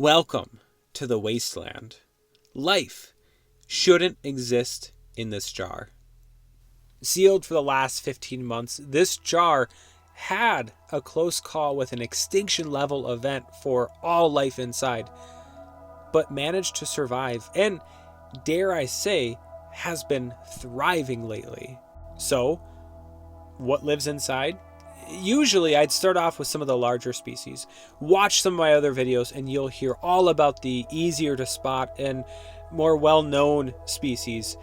Welcome to the Wasteland. Life shouldn't exist in this jar. Sealed for the last 15 months, this jar had a close call with an extinction level event for all life inside, but managed to survive and, dare I say, has been thriving lately. So, what lives inside? Usually I'd start off with some of the larger species. Watch some of my other videos and you'll hear all about the easier to spot and more well-known species,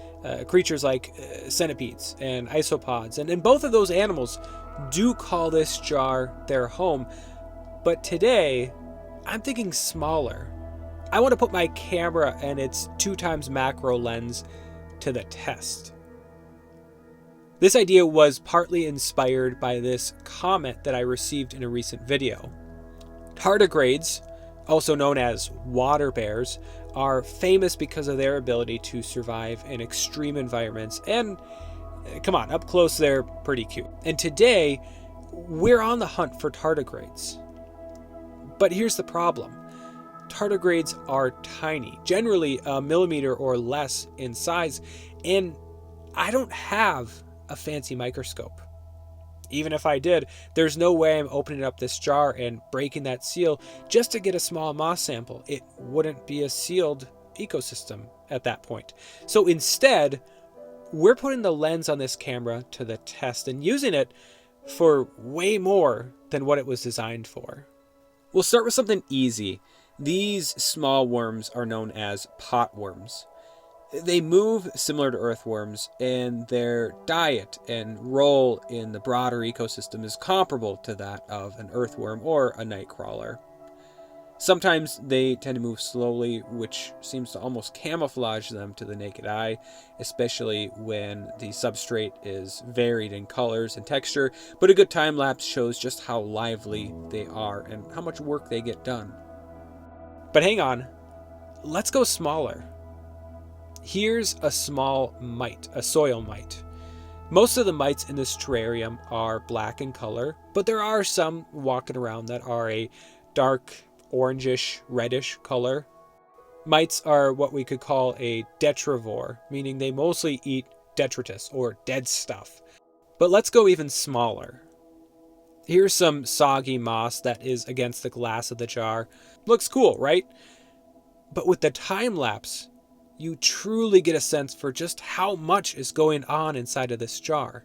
creatures like centipedes and isopods. And both of those animals do call this jar their home. But today, I'm thinking smaller. I want to put my camera and its 2x macro lens to the test. This idea was partly inspired by this comment that I received in a recent video. Tardigrades, also known as water bears, are famous because of their ability to survive in extreme environments, and come on, up close they're pretty cute. And today, we're on the hunt for tardigrades. But here's the problem. Tardigrades are tiny, generally a millimeter or less in size, and I don't have a fancy microscope. Even if I did, there's no way I'm opening up this jar and breaking that seal just to get a small moss sample. It wouldn't be a sealed ecosystem at that point. So instead, we're putting the lens on this camera to the test and using it for way more than what it was designed for. We'll start with something easy. These small worms are known as potworms. They move similar to earthworms, and their diet and role in the broader ecosystem is comparable to that of an earthworm or a nightcrawler. Sometimes they tend to move slowly, which seems to almost camouflage them to the naked eye, especially when the substrate is varied in colors and texture, but a good time lapse shows just how lively they are and how much work they get done. But hang on, let's go smaller. Here's a small mite, a soil mite. Most of the mites in this terrarium are black in color, but there are some walking around that are a dark orangish, reddish color. Mites are what we could call a detrivore, meaning they mostly eat detritus or dead stuff. But let's go even smaller. Here's some soggy moss that is against the glass of the jar. Looks cool, right? But with the time lapse, you truly get a sense for just how much is going on inside of this jar.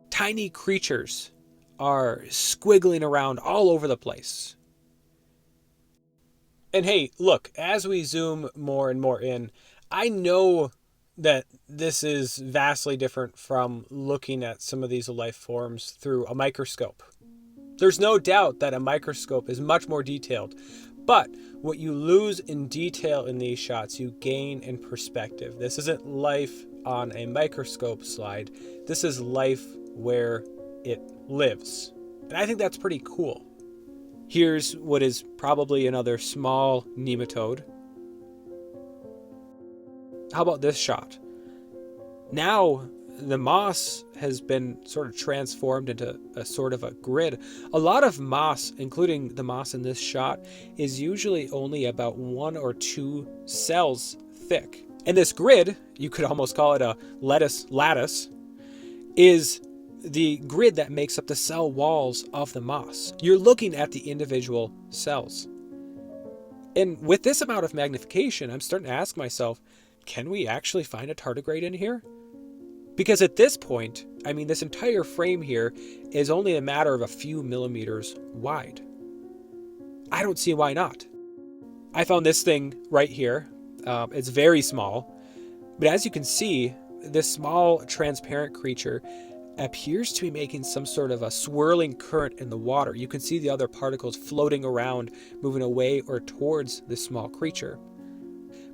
Tiny creatures are squiggling around all over the place. And hey, look, as we zoom more and more in, I know that this is vastly different from looking at some of these life forms through a microscope. There's no doubt that a microscope is much more detailed, but what you lose in detail in these shots, you gain in perspective. This isn't life on a microscope slide. This is life where it lives. And I think that's pretty cool. Here's what is probably another small nematode. How about this shot? Now the moss has been sort of transformed into a sort of a grid. A lot of moss, including the moss in this shot, is usually only about 1 or 2 cells thick. And this grid, you could almost call it a lattice, is the grid that makes up the cell walls of the moss. You're looking at the individual cells. And with this amount of magnification, I'm starting to ask myself, can we actually find a tardigrade in here? Because at this point, I mean, this entire frame here is only a matter of a few millimeters wide. I don't see why not. I found this thing right here. It's very small, but as you can see, this small transparent creature appears to be making some sort of a swirling current in the water. You can see the other particles floating around, moving away or towards this small creature.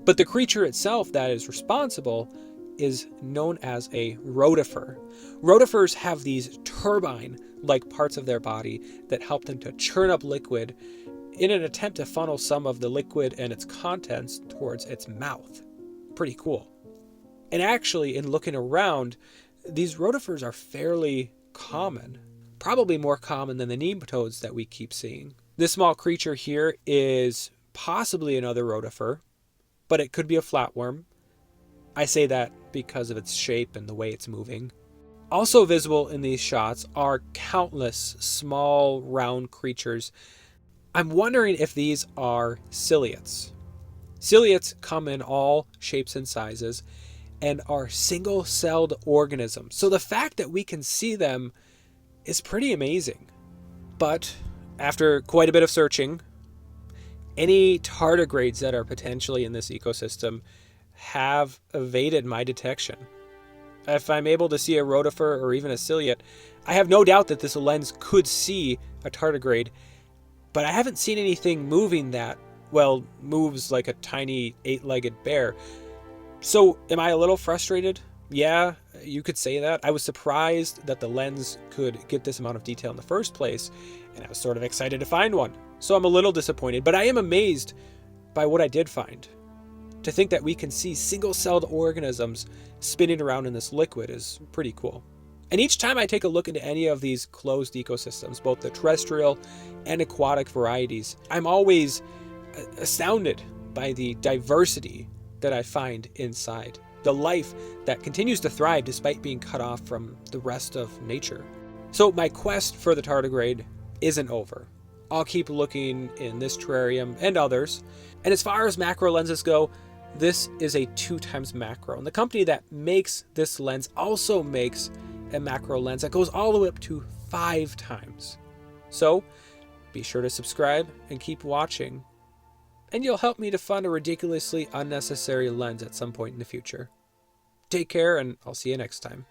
But the creature itself that is responsible is known as a rotifer. Rotifers have these turbine-like parts of their body that help them to churn up liquid in an attempt to funnel some of the liquid and its contents towards its mouth. Pretty cool. And actually, in looking around, these rotifers are fairly common, probably more common than the nematodes that we keep seeing. This small creature here is possibly another rotifer, but it could be a flatworm. I say that because of its shape and the way it's moving. Also visible in these shots are countless small, round creatures. I'm wondering if these are ciliates. Ciliates come in all shapes and sizes and are single-celled organisms. So the fact that we can see them is pretty amazing. But after quite a bit of searching, any tardigrades that are potentially in this ecosystem have evaded my detection. If I'm able to see a rotifer or even a ciliate, I have no doubt that this lens could see a tardigrade, but I haven't seen anything moving that, well, moves like a tiny 8-legged bear. So am I a little frustrated? Yeah, you could say that. I was surprised that the lens could get this amount of detail in the first place, and I was sort of excited to find one. So I'm a little disappointed, but I am amazed by what I did find. To think that we can see single-celled organisms spinning around in this liquid is pretty cool. And each time I take a look into any of these closed ecosystems, both the terrestrial and aquatic varieties, I'm always astounded by the diversity that I find inside. The life that continues to thrive despite being cut off from the rest of nature. So my quest for the tardigrade isn't over. I'll keep looking in this terrarium and others. And as far as macro lenses go, this is a 2x macro. And the company that makes this lens also makes a macro lens that goes all the way up to 5 times. So be sure to subscribe and keep watching. And you'll help me to fund a ridiculously unnecessary lens at some point in the future. Take care, and I'll see you next time.